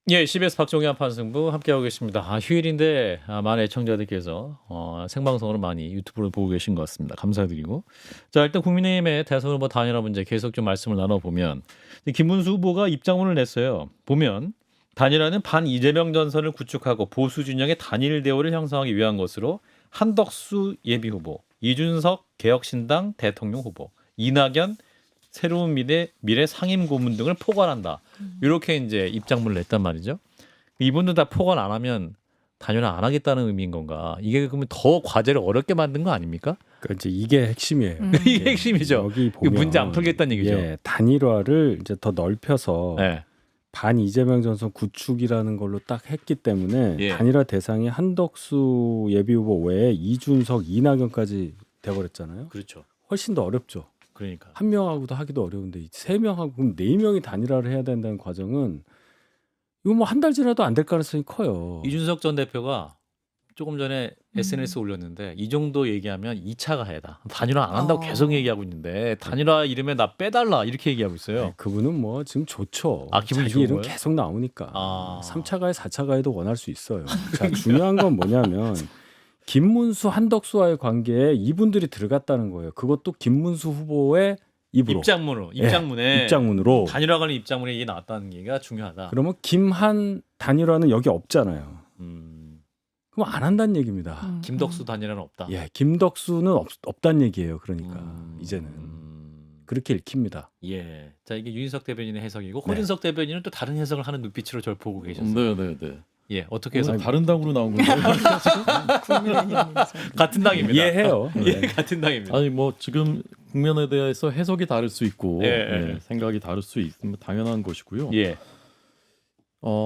예, CBS 박종현 판승부 함께하고 계십니다. 휴일인데 많은 애청자들께서 생방송으로 많이 유튜브를 보고 계신 것 같습니다. 감사드리고. 자, 일단 국민의힘의 대선 후보 단일화 문제 계속 좀 말씀을 나눠보면 김문수 후보가 입장문을 냈어요. 보면 단일화는 반 이재명 전선을 구축하고 보수 진영의 단일 대우를 형성하기 위한 것으로 한덕수 예비 후보, 이준석 개혁신당 대통령 후보, 이낙연 새로운 미래 상임 고문 등을 포괄한다. 이렇게 이제 입장문을 냈단 말이죠. 이분들 다 포괄 안 하면 단일화 안 하겠다는 의미인 건가? 이게 그러면 더 과제를 어렵게 만든 거 아닙니까? 그러니까 이제 이게 핵심이에요. 이게 핵심이죠. 여기 이거 보면 문제 안 풀겠다는 얘기죠. 예, 단일화를 이제 더 넓혀서 네. 반 이재명 전선 구축이라는 걸로 딱 했기 때문에 예. 단일화 대상이 한덕수 예비 후보 외에 이준석, 이낙연까지 돼버렸잖아요. 그렇죠. 훨씬 더 어렵죠. 그러니까. 한 명하고도 하기도 어려운데 세 명하고 그럼 네 명이 단일화를 해야 된다는 과정은 이거 뭐 한 달 지나도 안 될 가능성이 커요. 이준석 전 대표가 조금 전에 SNS 올렸는데 이 정도 얘기하면 2차 가해다. 단일화 안 한다고 계속 얘기하고 있는데 단일화 이름에 나 빼달라 이렇게 얘기하고 있어요. 네, 그분은 뭐 지금 좋죠. 아, 기분이 자기 좋은 이름 거예요? 계속 나오니까. 아. 3차 가해, 4차 가해도 원할 수 있어요. 자, 중요한 건 뭐냐면 김문수, 한덕수와의 관계에 이분들이 들어갔다는 거예요. 그것도 김문수 후보의 입으로. 입장문에 입장문으로. 단일화 관련 입장문에 이게 나왔다는 얘기가 중요하다. 그러면 김한 단일화는 여기 없잖아요. 음, 그럼 안 한다는 얘기입니다. 김덕수 단일화는 없다. 예, 김덕수는 없다는 얘기예요. 그러니까 이제는 음, 그렇게 읽힙니다. 예. 자, 이게 윤희석 대변인의 해석이고 허준석 대변인은 또 다른 해석을 하는 눈빛으로 저를 보고 계셨어요. 네네네. 예, 어떻게 해서 오늘 다른 당으로 나온 건데. 같은 당입니다. 이해해요. 예, 같은 당입니다. 아니 뭐 지금 국면에 대해서 해석이 다를 수 있고 예, 예. 생각이 다를 수 있으면 당연한 것이고요. 예,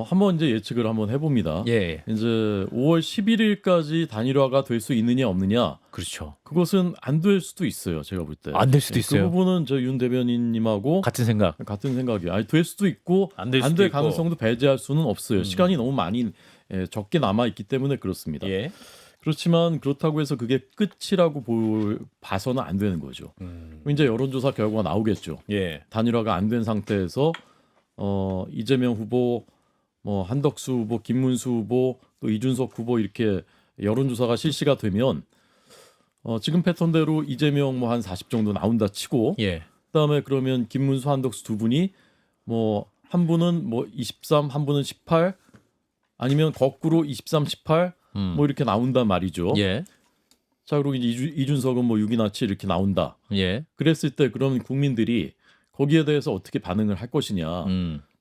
한번 이제 예측을 한번 해봅니다. 예, 이제 5월 11일까지 단일화가 될 수 있느냐 없느냐 그렇죠. 그것은 안 될 수도 있어요. 제가 볼 때. 안 될 수도 있어요. 그 부분은 저 윤 대변인님하고 같은 생각. 같은 생각이에요. 아니 될 수도 있고 안 될 안 수도 될 있고. 가능성도 배제할 수는 없어요. 시간이 너무 많이 적게 남아 있기 때문에 그렇습니다. 예. 그렇지만 그렇다고 해서 그게 끝이라고 봐서는 안 되는 거죠. 이제 여론조사 결과가 나오겠죠. 예. 단일화가 안 된 상태에서 이재명 후보, 뭐 한덕수 후보, 김문수 후보, 또 이준석 후보 이렇게 여론조사가 실시가 되면 지금 패턴대로 이재명 뭐 한 40 정도 나온다 치고 예. 그다음에 그러면 김문수, 한덕수 두 분이 뭐 한 분은 뭐 23, 한 분은 18 아니면 거꾸로 23, 18 뭐 이렇게 나온단 말이죠. 예. 자 그리고 이제 이준석은 뭐 6이나 7 이렇게 나온다. 예. 그랬을 때 그럼 국민들이 거기에 대해서 어떻게 반응을 할 것이냐.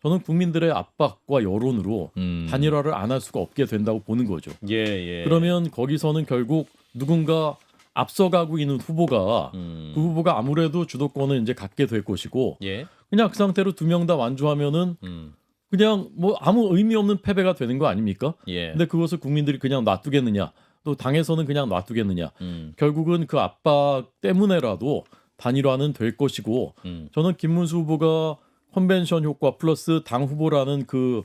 저는 국민들의 압박과 여론으로 단일화를 안 할 수가 없게 된다고 보는 거죠. 예, 예. 그러면 거기서는 결국 누군가 앞서가고 있는 후보가 그 후보가 아무래도 주도권을 이제 갖게 될 것이고 예. 그냥 그 상태로 두 명 다 완주하면은 그냥 뭐 아무 의미 없는 패배가 되는 거 아닙니까? 예. 근데 그것을 국민들이 그냥 놔두겠느냐? 또 당에서는 그냥 놔두겠느냐? 음. 결국은 그 압박 때문에라도 단일화는 될 것이고 저는 김문수 후보가 컨벤션 효과 플러스 당 후보라는 그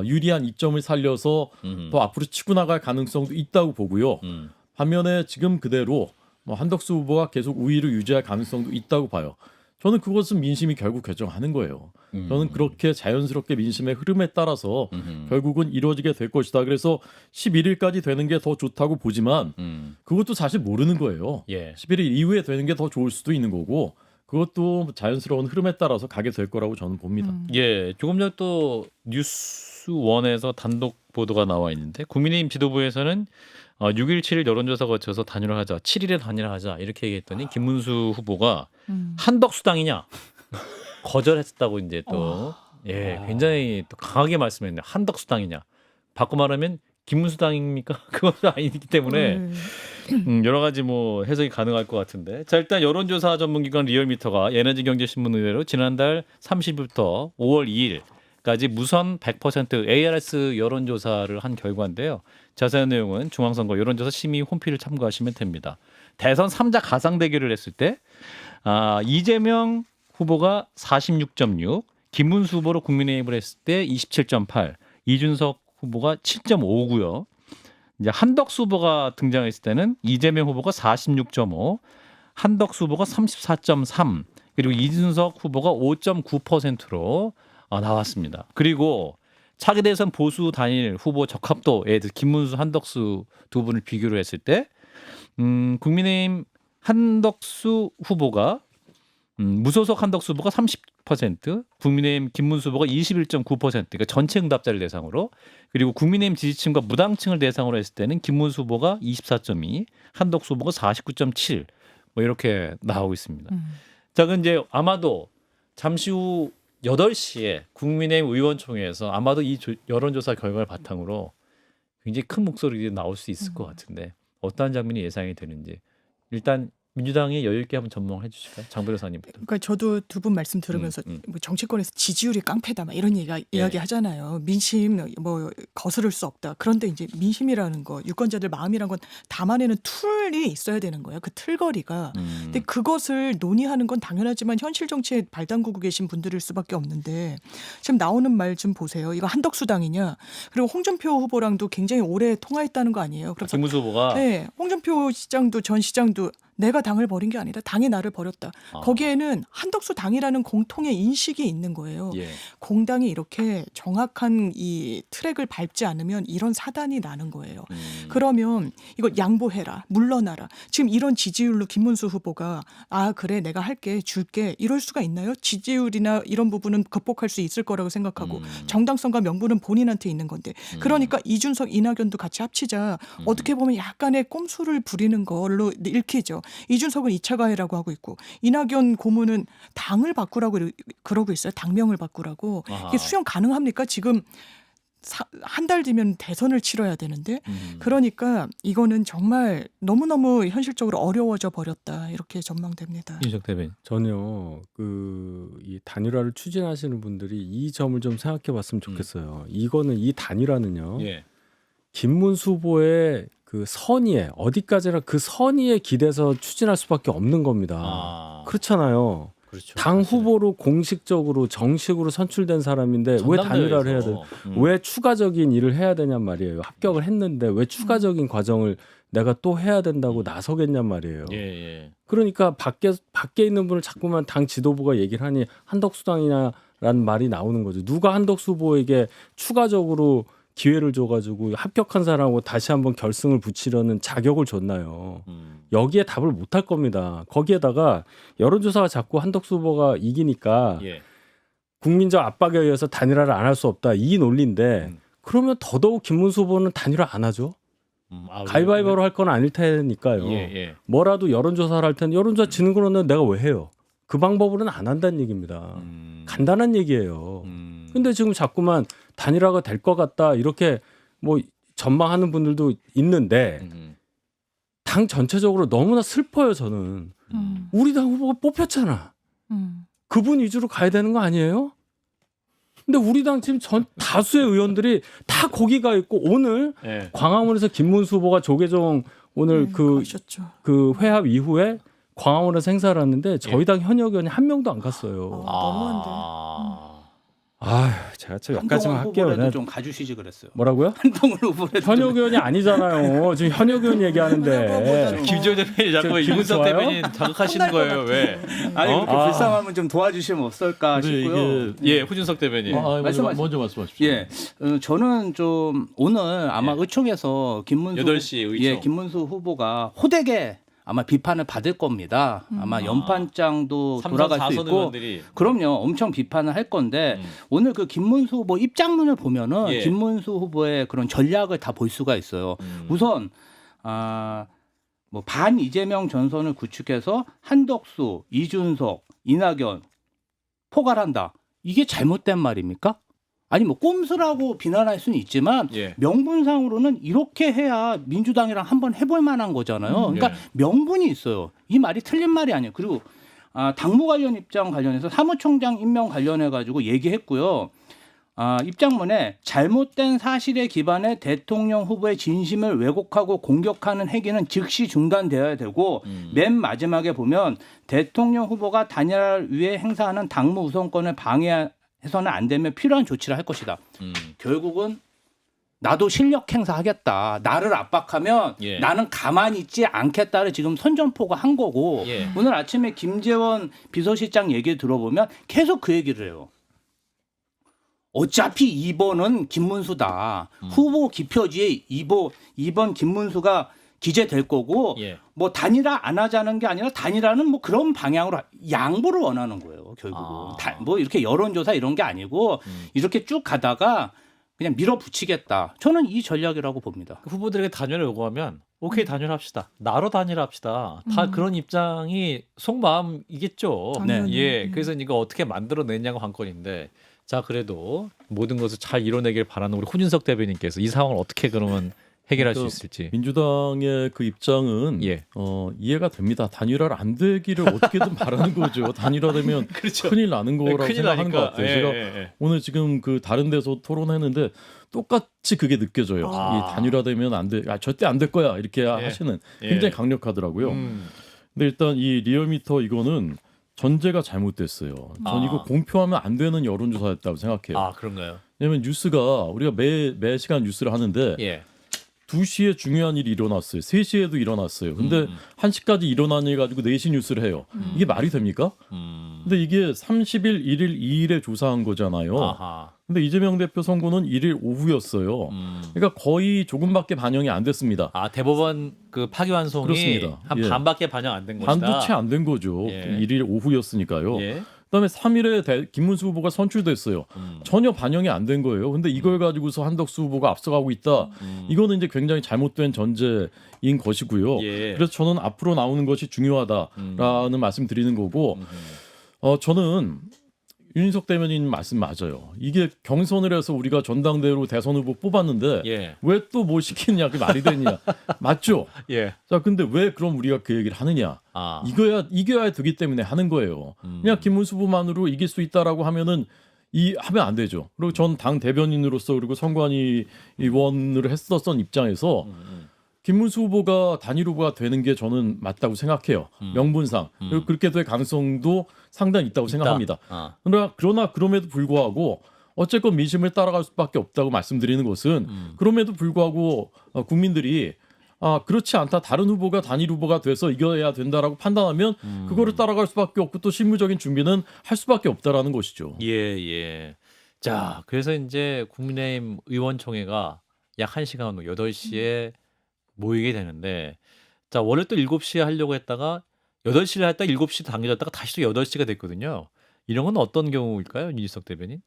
유리한 이점을 살려서 더 앞으로 치고 나갈 가능성도 있다고 보고요. 반면에 지금 그대로 뭐 한덕수 후보가 계속 우위를 유지할 가능성도 있다고 봐요. 저는 그것은 민심이 결국 결정하는 거예요. 저는 그렇게 자연스럽게 민심의 흐름에 따라서 결국은 이루어지게 될 것이다. 그래서 11일까지 되는 게 더 좋다고 보지만 그것도 사실 모르는 거예요. 예. 11일 이후에 되는 게 더 좋을 수도 있는 거고 그것도 자연스러운 흐름에 따라서 가게 될 거라고 저는 봅니다. 예. 조금 전 또 뉴스원에서 단독 보도가 나와 있는데 국민의힘 지도부에서는 6일, 7일 여론조사 거쳐서 단일화하자, 7일에 단일화하자 이렇게 얘기했더니 김문수 후보가 한덕수당이냐 거절했다고 이제 또 예, 굉장히 또 강하게 말씀했네요. 한덕수당이냐 바꿔 말하면 김문수당입니까? 그것도 아니기 때문에 여러 가지 뭐 해석이 가능할 것 같은데 자 일단 여론조사 전문기관 리얼미터가 에너지경제신문 의뢰로 지난달 30일부터 5월 2일까지 무선 100% ARS 여론조사를 한 결과인데요. 자세한 내용은 중앙선거 여론조사 심의 홈페이지를 참고하시면 됩니다. 대선 3자 가상 대결을 했을 때 이재명 후보가 46.6, 김문수 후보로 국민의힘을 했을 때 27.8, 이준석 후보가 7.5고요. 이제 한덕수 후보가 등장했을 때는 이재명 후보가 46.5, 한덕수 후보가 34.3, 그리고 이준석 후보가 5.9%로 나왔습니다. 그리고 차기 대선 보수 단일 후보 적합도에 대해서 김문수, 한덕수 두 분을 비교를 했을 때 국민의힘 한덕수 후보가 무소속 한덕수 후보가 30%, 국민의힘 김문수 후보가 21.9%, 그러니까 전체 응답자를 대상으로, 그리고 국민의힘 지지층과 무당층을 대상으로 했을 때는 김문수 후보가 24.2, 한덕수 후보가 49.7, 뭐 이렇게 나오고 있습니다. 자, 그럼 이제 아마도 잠시 후 8시에 국민의힘 의원총회에서 아마도 이 여론조사 결과를 바탕으로 굉장히 큰 목소리가 나올 수 있을 것 같은데 어떠한 장면이 예상이 되는지 일단 민주당이 여유 있게 한번 전망해 주실까요? 장 변호사님부터. 그러니까 저도 두 분 말씀 들으면서 뭐 정치권에서 지지율이 깡패다 막 이런 이야기 하잖아요. 민심 뭐 거스를 수 없다. 그런데 이제 민심이라는 거, 유권자들 마음이란 건 담아내는 툴이 있어야 되는 거예요. 그 틀거리가. 근데 그것을 논의하는 건 당연하지만 현실 정치에 발 담그고 계신 분들일 수밖에 없는데 지금 나오는 말 좀 보세요. 이거 한덕수당이냐? 그리고 홍준표 후보랑도 굉장히 오래 통화했다는 거 아니에요. 그래서 김문수 후보가 네, 홍준표 시장도 전 시장도 내가 당을 버린 게 아니라 당이 나를 버렸다. 거기에는 한덕수 당이라는 공통의 인식이 있는 거예요. 예. 공당이 이렇게 정확한 이 트랙을 밟지 않으면 이런 사단이 나는 거예요. 그러면 이거 양보해라, 물러나라. 지금 이런 지지율로 김문수 후보가 아 그래 내가 할게 줄게 이럴 수가 있나요? 지지율이나 이런 부분은 극복할 수 있을 거라고 생각하고 정당성과 명분은 본인한테 있는 건데 그러니까 이준석, 이낙연도 같이 합치자 어떻게 보면 약간의 꼼수를 부리는 걸로 읽히죠. 이준석은 2차 가해라고 하고 있고 이낙연 고문은 당을 바꾸라고 그러고 있어요. 당명을 바꾸라고. 이게 수용 가능합니까? 지금 한 달 뒤면 대선을 치러야 되는데 그러니까 이거는 정말 너무너무 현실적으로 어려워져 버렸다. 이렇게 전망됩니다. 이준석 대변인. 전혀 이 단일화를 추진하시는 분들이 이 점을 좀 생각해 봤으면 좋겠어요. 이거는 이 단일화는요. 예. 김문수 후보의 그 선의에 어디까지나 그 선의에 기대서 추진할 수밖에 없는 겁니다. 그렇잖아요. 그렇죠. 당 사실은. 후보로 공식적으로 정식으로 선출된 사람인데 왜 단일화를 해야 돼? 왜 추가적인 일을 해야 되냔 말이에요. 합격을 했는데 왜 추가적인 과정을 내가 또 해야 된다고 나서겠냔 말이에요. 예, 예. 그러니까 밖에 있는 분을 자꾸만 당 지도부가 얘기를 하니 한덕수당이냐라는 말이 나오는 거죠. 누가 한덕수 후보에게 추가적으로 기회를 줘가지고 합격한 사람하고 다시 한번 결승을 붙이려는 자격을 줬나요? 여기에 답을 못할 겁니다. 거기에다가 여론조사가 자꾸 한덕수 후보가 이기니까 예. 국민적 압박에 의해서 단일화를 안 할 수 없다. 이 논리인데 그러면 더더욱 김문수 후보는 단일화 안 하죠. 가위바위보로 할 건 아닐 테니까요. 예, 예. 뭐라도 여론조사를 할 텐데 여론조사 지는 거는 내가 왜 해요? 그 방법으로는 안 한다는 얘기입니다. 간단한 얘기예요. 근데 지금 자꾸만 단일화가 될 것 같다 이렇게 뭐 전망하는 분들도 있는데 당 전체적으로 너무나 슬퍼요. 저는 우리 당 후보가 뽑혔잖아. 그분 위주로 가야 되는 거 아니에요? 근데 우리 당 지금 다수의 의원들이 다 거기 가 있고 오늘 예. 광화문에서 김문수 후보가 조계종 오늘 그 회합 이후에 광화문에서 행사를 했는데 저희 당 현역 의원이 한 명도 안 갔어요. 너무한데. 제가 좀 여기까지만 할게요. 후보라도 좀 가주시지 그랬어요. 뭐라고요? 한동훈 후보라도 현역 의원이 아니잖아요. 지금 현역 의원 얘기하는데. 김조 대변인 자꾸 기분 이준석 좋아요? 대변인 자극하시는 거예요. 왜? 아니 이렇게 불쌍하면 좀 도와주시면 어떨까 근데 싶고요. 예, 후준석 대변인. 먼저 말씀하십시오. 예, 저는 좀 오늘 아마 의총에서 김문수 8시 의총. 예, 김문수 후보가 호되게 아마 비판을 받을 겁니다. 아마 연판장도 돌아갈 수 있고 의원들이. 그럼요. 엄청 비판을 할 건데 오늘 그 김문수 후보 입장문을 보면은 예. 김문수 후보의 그런 전략을 다 볼 수가 있어요. 우선 뭐 반 이재명 전선을 구축해서 한덕수, 이준석, 이낙연 포괄한다. 이게 잘못된 말입니까? 아니 뭐 꼼수라고 비난할 수는 있지만 예. 명분상으로는 이렇게 해야 민주당이랑 한번 해볼 만한 거잖아요. 그러니까 예. 명분이 있어요. 이 말이 틀린 말이 아니에요. 그리고 당무 관련 입장 관련해서 사무총장 임명 관련해 가지고 얘기했고요. 입장문에 잘못된 사실에 기반해 대통령 후보의 진심을 왜곡하고 공격하는 행위는 즉시 중단되어야 되고 맨 마지막에 보면 대통령 후보가 단일화를 위해 행사하는 당무 우선권을 방해해서는 안 되면 필요한 조치를 할 것이다. 결국은 나도 실력 행사하겠다. 나를 압박하면 예. 나는 가만히 있지 않겠다를 지금 선전포가 한 거고 예. 오늘 아침에 김재원 비서실장 얘기 들어보면 계속 그 얘기를 해요. 어차피 2번은 김문수다. 후보 기표지에 2번 김문수가 기재될 거고 예. 뭐 단일화 안 하자는 게 아니라 단일화는 뭐 그런 방향으로 양보를 원하는 거예요. 결국은 뭐 이렇게 여론조사 이런 게 아니고 이렇게 쭉 가다가 그냥 밀어붙이겠다. 저는 이 전략이라고 봅니다. 후보들에게 단일화 요구하면 오케이 단일화합시다. 나로 단일화합시다. 다 그런 입장이 속마음이겠죠. 당연히. 예. 그래서 이거 어떻게 만들어내냐가 관건인데 자 그래도 모든 것을 잘 이뤄내길 바라는 우리 홍준석 대변인께서 이 상황을 어떻게 그러면 해결할 수 그러니까 있을지. 민주당의 그 입장은 예. 이해가 됩니다. 단일화를 안 되기를 어떻게든 바라는 거죠. 단일화되면 그렇죠. 큰일 나는 거라고 큰일 생각하는 것 나니까. 같아요. 예, 제가 예. 오늘 지금 그 다른 데서 토론했는데 똑같이 그게 느껴져요. 아. 이 단일화되면 안 돼. 절대 안 될 거야. 이렇게 하시는 예. 굉장히 강력하더라고요. 음. 근데 일단 이 리얼미터 이거는 전제가 잘못됐어요. 전 이거 공표하면 안 되는 여론조사였다고 생각해요. 아 그런가요? 왜냐하면 뉴스가 우리가 매 시간 뉴스를 하는데 예. 2시에 중요한 일이 일어났어요. 3시에도 일어났어요. 근데 1시까지 일어난 일 가지고 4시 뉴스를 해요. 이게 말이 됩니까? 근데 이게 30일, 1일, 2일에 조사한 거잖아요. 아하. 근데 이재명 대표 선거는 1일 오후였어요. 그러니까 거의 조금밖에 반영이 안 됐습니다. 아 대법원 그 파기환송이 그렇습니다. 한 예. 반밖에 반영 안 된 것이다. 반도 채 안 된 거죠. 예. 1일 오후였으니까요. 예. 그다음에 3일에 김문수 후보가 선출됐어요. 전혀 반영이 안 된 거예요. 근데 이걸 가지고서 한덕수 후보가 앞서가고 있다. 이거는 이제 굉장히 잘못된 전제인 것이고요. 예. 그래서 저는 앞으로 나오는 것이 중요하다라는 말씀 드리는 거고 저는 윤인석 대변인 말씀 맞아요. 이게 경선을 해서 우리가 전당대회로 대선 후보 뽑았는데 예. 왜 또 뭐 시키느냐 그게 말이 되느냐 맞죠? 예. 자 근데 왜 그럼 우리가 그 얘기를 하느냐? 아. 이겨야 되기 때문에 하는 거예요. 그냥 김문수 후보만으로 이길 수 있다라고 하면은 하면 안 되죠. 그리고 전 당 대변인으로서 그리고 선관위 의원을 했었던 입장에서 김문수 후보가 단일 후보가 되는 게 저는 맞다고 생각해요. 명분상. 그리고 그렇게 될 가능성도 상당히 있다고 생각합니다. 아. 그러나 그럼에도 불구하고 어쨌건 민심을 따라갈 수밖에 없다고 말씀드리는 것은 그럼에도 불구하고 국민들이 그렇지 않다. 다른 후보가 단일 후보가 돼서 이겨야 된다라고 판단하면 그거를 따라갈 수밖에 없고 또 실무적인 준비는 할 수밖에 없다라는 것이죠. 예, 예. 자, 그래서 이제 국민의힘 의원총회가 약 1시간 후 8시에 모이게 되는데 자, 원래 또 7시에 하려고 했다가 8시를 했다가 7시 당겨졌다가 다시 또 8시가 됐거든요. 이런 건 어떤 경우일까요? 윤희석 대변인?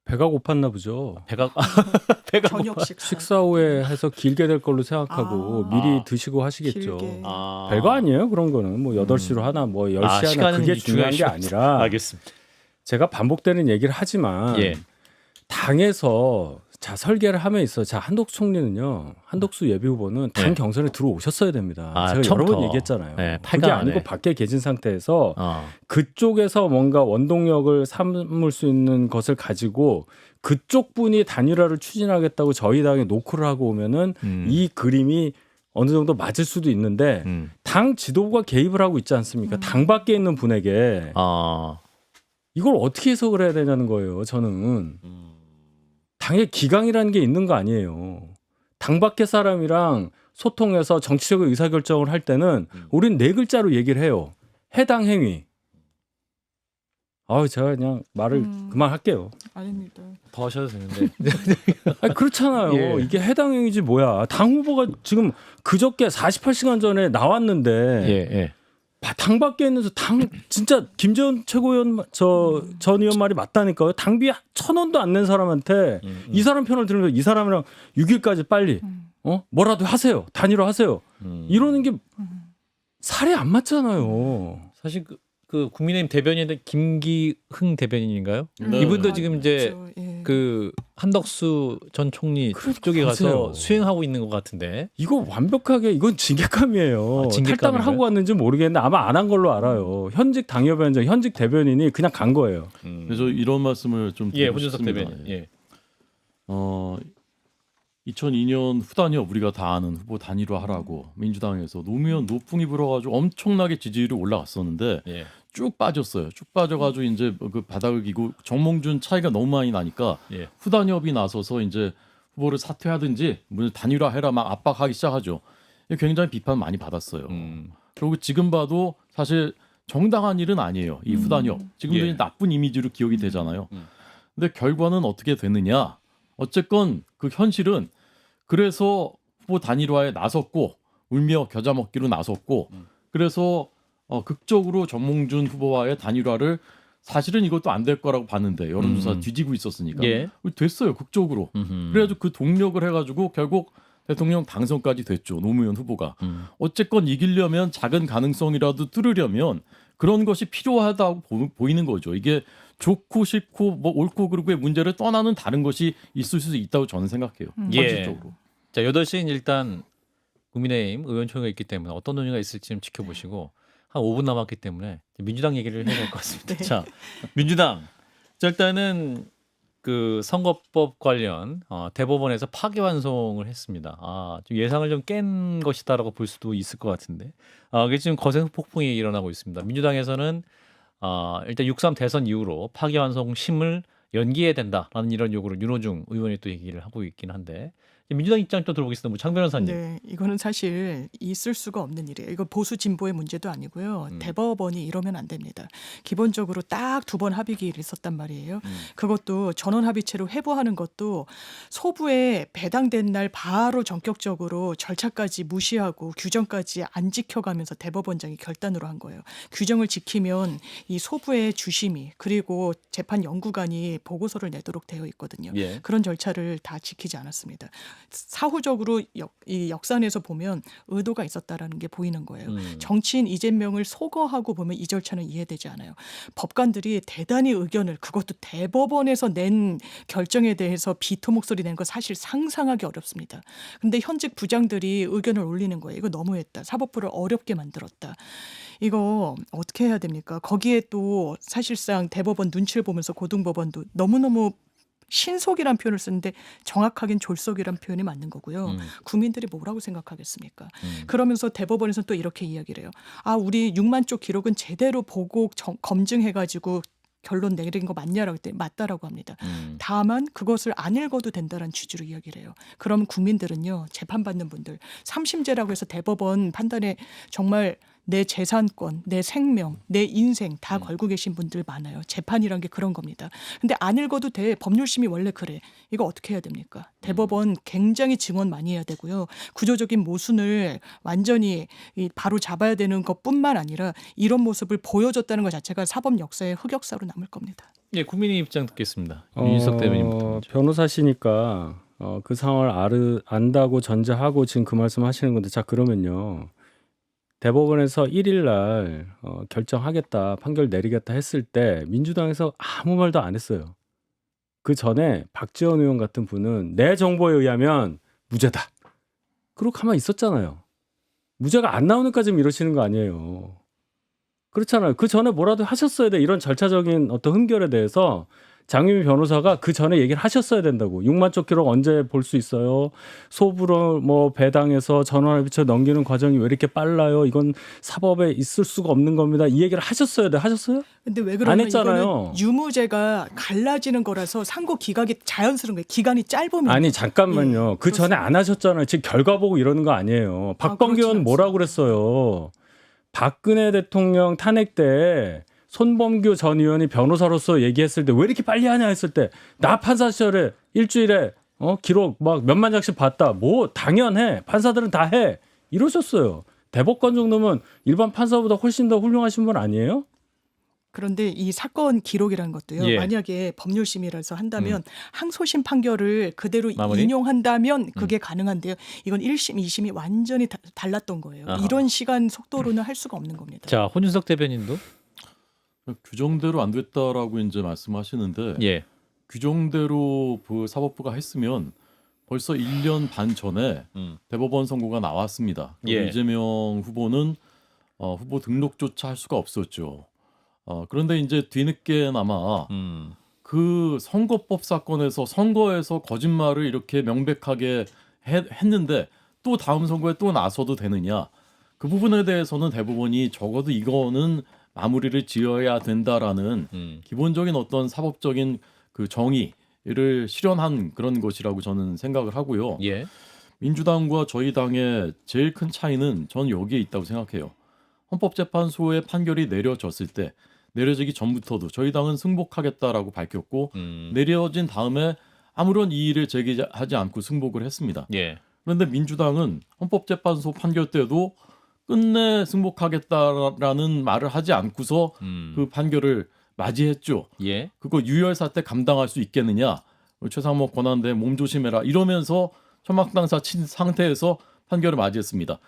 배가 고팠나 보죠. 배가 저녁 식사. 식사 후에 해서 길게 될 걸로 생각하고 아. 미리 드시고 하시겠죠. 길게. 별거 아니에요. 그런 거는 뭐 8시로 하나 뭐 10시 하나 시간은 그게 중요한 게 중요한 아니라 알겠습니다. 제가 반복되는 얘기를 하지만 예. 당에서 자 설계를 함에 있어 자 한덕수 총리는요. 한덕수 예비 후보는 당 예. 경선에 들어오셨어야 됩니다. 아, 제가 여러 처음부터. 번 얘기했잖아요. 예, 그게 8강 아니고 안에. 밖에 계신 상태에서 어. 그쪽에서 뭔가 원동력을 삼을 수 있는 것을 가지고 그쪽 분이 단일화를 추진하겠다고 저희 당에 노크를 하고 오면은 이 그림이 어느 정도 맞을 수도 있는데 당 지도부가 개입을 하고 있지 않습니까? 당 밖에 있는 분에게 아. 이걸 어떻게 해석을 해야 되냐는 거예요. 저는 당의 기강이라는 게 있는 거 아니에요. 당 밖의 사람이랑 소통해서 정치적인 의사결정을 할 때는 우린 4글자로 얘기를 해요. 해당 행위. 제가 그냥 말을 그만할게요. 아닙니다. 더 하셔도 되는데. 아니, 그렇잖아요. 예. 이게 해당 행위지 뭐야. 당 후보가 지금 그저께 48시간 전에 나왔는데 예, 예. 당 밖에 있는 당 진짜 김재원 최고위원 전 의원 말이 맞다니까요. 당비 1,000원도 안 낸 사람한테 이 사람 편을 들으면 이 사람이랑 6일까지 빨리 뭐라도 하세요. 단일화 하세요. 이러는 게 살이 안 맞잖아요. 사실 그 국민의힘 대변인 김기흥 대변인인가요? 네. 이분도 지금 이제 그렇죠. 예. 그 한덕수 전 총리 그러니까 쪽에 가서 보세요. 수행하고 있는 것 같은데. 이거 완벽하게 이건 징계감이에요. 아, 징계감인가요? 탈당을 하고 왔는지 모르겠는데 아마 안 한 걸로 알아요. 현직 당협위원장, 현직 대변인이 그냥 간 거예요. 그래서 이런 말씀을 좀 예, 드리고 혼준석 싶습니다. 대변인. 예. 2002년 후단협 우리가 다 아는 후보 단일화하라고 민주당에서 노무현 노풍이 불어가지고 엄청나게 지지율이 올라갔었는데 예. 쭉 빠졌어요. 쭉 빠져가지고 이제 그 바닥을 기고 정몽준 차이가 너무 많이 나니까 예. 후단협이 나서서 이제 후보를 사퇴하든지 뭐 단일화해라 막 압박하기 시작하죠. 굉장히 비판 많이 받았어요. 그리고 지금 봐도 사실 정당한 일은 아니에요. 이 후단협 지금도 예. 나쁜 이미지로 기억이 되잖아요. 근데 결과는 어떻게 됐느냐? 어쨌건 그 현실은 그래서 후보 단일화에 나섰고 울며 겨자 먹기로 나섰고 그래서 극적으로 정몽준 후보와의 단일화를 사실은 이것도 안 될 거라고 봤는데 여론조사 뒤지고 있었으니까 예. 됐어요 극적으로. 그래가지고 그 동력을 해가지고 결국 대통령 당선까지 됐죠 노무현 후보가. 어쨌건 이기려면 작은 가능성이라도 뚫으려면 그런 것이 필요하다고 보이는 거죠. 이게 좋고 싫고 뭐 옳고 그르고의 문제를 떠나는 다른 것이 있을 수 있다고 저는 생각해요. 예. 현실적으로. 자, 8시는 일단 국민의힘 의원총회가 있기 때문에 어떤 논의가 있을지 좀 지켜보시고 한 5분 남았기 때문에 민주당 얘기를 해야 될 것 같습니다. 네. 자, 민주당. 자, 일단은 그 선거법 관련 대법원에서 파기환송을 했습니다. 좀 예상을 좀 깬 것이다라고 볼 수도 있을 것 같은데 이게 지금 거센 폭풍이 일어나고 있습니다. 민주당에서는 일단 6.3 대선 이후로 파기환송 심을 연기해야 된다라는 이런 요구를 윤호중 의원이 또 얘기를 하고 있긴 한데 민주당 입장 또 들어보겠습니다. 뭐 장 변호사님. 네, 이거는 사실 있을 수가 없는 일이에요. 이거 보수 진보의 문제도 아니고요. 대법원이 이러면 안 됩니다. 기본적으로 딱 2번 합의 기일이 있었단 말이에요. 그것도 전원 합의체로 회부하는 것도 소부에 배당된 날 바로 전격적으로 절차까지 무시하고 규정까지 안 지켜가면서 대법원장이 결단으로 한 거예요. 규정을 지키면 이 소부의 주심이 그리고 재판 연구관이 보고서를 내도록 되어 있거든요. 예. 그런 절차를 다 지키지 않았습니다. 사후적으로 이 역산에서 보면 의도가 있었다라는 게 보이는 거예요. 정치인 이재명을 소거하고 보면 이 절차는 이해되지 않아요. 법관들이 대단히 의견을 그것도 대법원에서 낸 결정에 대해서 비토 목소리 낸 거 사실 상상하기 어렵습니다. 근데 현직 부장들이 의견을 올리는 거예요. 이거 너무했다. 사법부를 어렵게 만들었다. 이거 어떻게 해야 됩니까? 거기에 또 사실상 대법원 눈치를 보면서 고등법원도 너무너무 신속이란 표현을 쓰는데 정확하긴 졸속이란 표현이 맞는 거고요. 국민들이 뭐라고 생각하겠습니까? 그러면서 대법원에서는 또 이렇게 이야기를 해요. 우리 6만 쪽 기록은 제대로 보고 검증해가지고 결론 내린 거 맞냐라고 했더니 맞다라고 합니다. 다만 그것을 안 읽어도 된다는 취지로 이야기를 해요. 그럼 국민들은요. 재판받는 분들 3심제라고 해서 대법원 판단에 정말 내 재산권, 내 생명, 내 인생 다 걸고 계신 분들 많아요. 재판이란 게 그런 겁니다. 근데 안 읽어도 돼. 법률심이 원래 그래. 이거 어떻게 해야 됩니까? 대법원 굉장히 증언 많이 해야 되고요. 구조적인 모순을 완전히 바로 잡아야 되는 것뿐만 아니라 이런 모습을 보여줬다는 것 자체가 사법 역사의 흑역사로 남을 겁니다. 예, 국민의 입장 듣겠습니다. 윤희석 대변인부터 먼저. 변호사시니까 그 상황을 안다고 전제하고 지금 그 말씀 하시는 건데 자 그러면요. 대법원에서 1일 날 결정하겠다, 판결 내리겠다 했을 때 민주당에서 아무 말도 안 했어요. 그 전에 박지원 의원 같은 분은 내 정보에 의하면 무죄다. 그러고 가만히 있었잖아요. 무죄가 안 나오니까 지금 이러시는 거 아니에요. 그렇잖아요. 그 전에 뭐라도 하셨어야 돼. 이런 절차적인 어떤 흠결에 대해서 장유미 변호사가 그 전에 얘기를 하셨어야 된다고. 6만 쪽 기록 언제 볼 수 있어요? 소부로 뭐 배당해서 전원합의체 넘기는 과정이 왜 이렇게 빨라요? 이건 사법에 있을 수가 없는 겁니다. 이 얘기를 하셨어야 돼. 하셨어요? 근데 왜 안 그러냐면 했잖아요. 이거는 유무죄가 갈라지는 거라서 상고 기각이 자연스러운 거예요. 기간이 짧으면. 아니 잠깐만요. 예, 그 전에 안 하셨잖아요. 지금 결과 보고 이러는 거 아니에요. 박범계 의원 그렇진 뭐라고 그랬어요? 박근혜 대통령 탄핵 때 손범규 전 의원이 변호사로서 얘기했을 때 왜 이렇게 빨리 하냐 했을 때 나 판사 시절에 일주일에 기록 막 몇만 장씩 봤다. 뭐 당연해. 판사들은 다 해. 이러셨어요. 대법관 정도면 일반 판사보다 훨씬 더 훌륭하신 분 아니에요? 그런데 이 사건 기록이라는 것도요. 예. 만약에 법률심이라서 한다면 항소심 판결을 그대로 마무리? 인용한다면 그게 가능한데요. 이건 1심, 2심이 완전히 달랐던 거예요. 아하. 이런 시간 속도로는 할 수가 없는 겁니다. 자, 혼윤석 대변인도 규정대로 안 됐다라고 이제 말씀하시는데 예. 규정대로 그 사법부가 했으면 벌써 1년 반 전에 대법원 선고가 나왔습니다. 그리고 예. 이재명 후보는 후보 등록조차 할 수가 없었죠. 그런데 이제 뒤늦게나마 그 선거법 사건에서 선거에서 거짓말을 이렇게 명백하게 했는데 또 다음 선거에 또 나서도 되느냐? 그 부분에 대해서는 대법원이 적어도 이거는 마무리를 지어야 된다라는 기본적인 어떤 사법적인 그 정의를 실현한 그런 것이라고 저는 생각을 하고요. 예. 민주당과 저희 당의 제일 큰 차이는 저는 여기에 있다고 생각해요. 헌법재판소의 판결이 내려졌을 때 내려지기 전부터도 저희 당은 승복하겠다라고 밝혔고 내려진 다음에 아무런 이의를 제기하지 않고 승복을 했습니다. 예. 그런데 민주당은 헌법재판소 판결 때도 끝내 승복하겠다라는 말을 하지 않고서 그 판결을 맞이했죠. 예. 그거 유혈 사태 감당할 수 있겠느냐? 최상목 권한대 몸 조심해라 이러면서 천막당사 친 상태에서 판결을 맞이했습니다.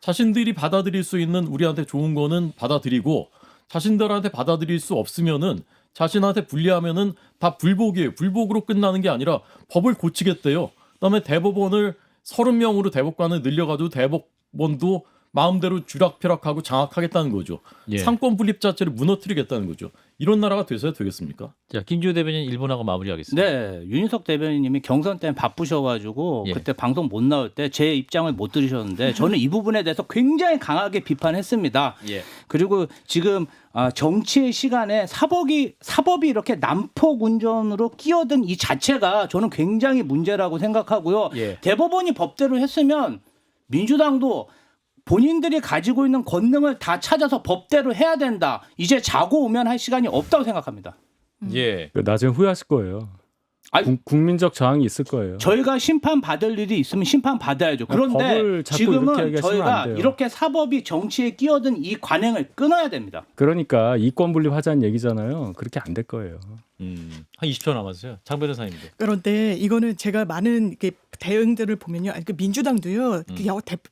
자신들이 받아들일 수 있는 우리한테 좋은 거는 받아들이고 자신들한테 받아들일 수 없으면은 자신한테 불리하면은 다 불복이에요. 불복으로 끝나는 게 아니라 법을 고치겠대요. 그다음에 대법원을 30명으로 대법관을 늘려가지고 대법원도 마음대로 쥐락펴락하고 장악하겠다는 거죠. 예. 상권 분립 자체를 무너뜨리겠다는 거죠. 이런 나라가 돼서야 되겠습니까? 자, 김주호 대변인 1분하고 마무리하겠습니다. 네, 윤희석 대변인님이 경선 때문에 바쁘셔가지고 예. 그때 방송 못 나올 때 제 입장을 못 들으셨는데 저는 이 부분에 대해서 굉장히 강하게 비판했습니다. 예. 그리고 지금 정치의 시간에 사법이 이렇게 난폭 운전으로 끼어든 이 자체가 저는 굉장히 문제라고 생각하고요. 예. 대법원이 법대로 했으면 민주당도 본인들이 가지고 있는 권능을 다 찾아서 법대로 해야 된다. 이제 자고 오면 할 시간이 없다고 생각합니다. 예. 나중에 후회하실 거예요. 아니, 국민적 저항이 있을 거예요. 저희가 심판 받을 일이 있으면 심판 받아야죠. 그런데 법을 자꾸 이렇게 지금은 얘기하시면 저희가 안 돼요. 이렇게 사법이 정치에 끼어든 이 관행을 끊어야 됩니다. 그러니까 이권 분립하자는 얘기잖아요. 그렇게 안 될 거예요. 한 20초 남았어요. 장 변호사님도. 그런데 이거는 제가 많은 이렇게 대응들을 보면요, 그 민주당도요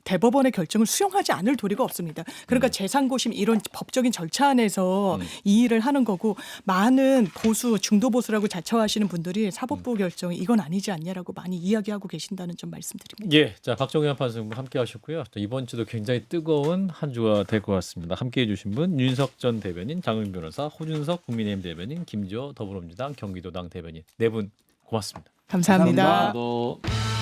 대법원의 결정을 수용하지 않을 도리가 없습니다. 그러니까 재상고심 이런 법적인 절차 안에서 이 일을 하는 거고 많은 보수 중도 보수라고 자처하시는 분들이 사법부 결정이 이건 아니지 않냐라고 많이 이야기하고 계신다는 점 말씀드립니다. 예, 자 박정현 판사님 함께 하셨고요. 또 이번 주도 굉장히 뜨거운 한 주가 될 것 같습니다. 함께해 주신 분 윤석 전 대변인, 장훈 변호사, 호준석 국민의힘 대변인, 김주호 더불어민주당 경기도당 대변인 네 분 고맙습니다. 감사합니다. 감사합니다.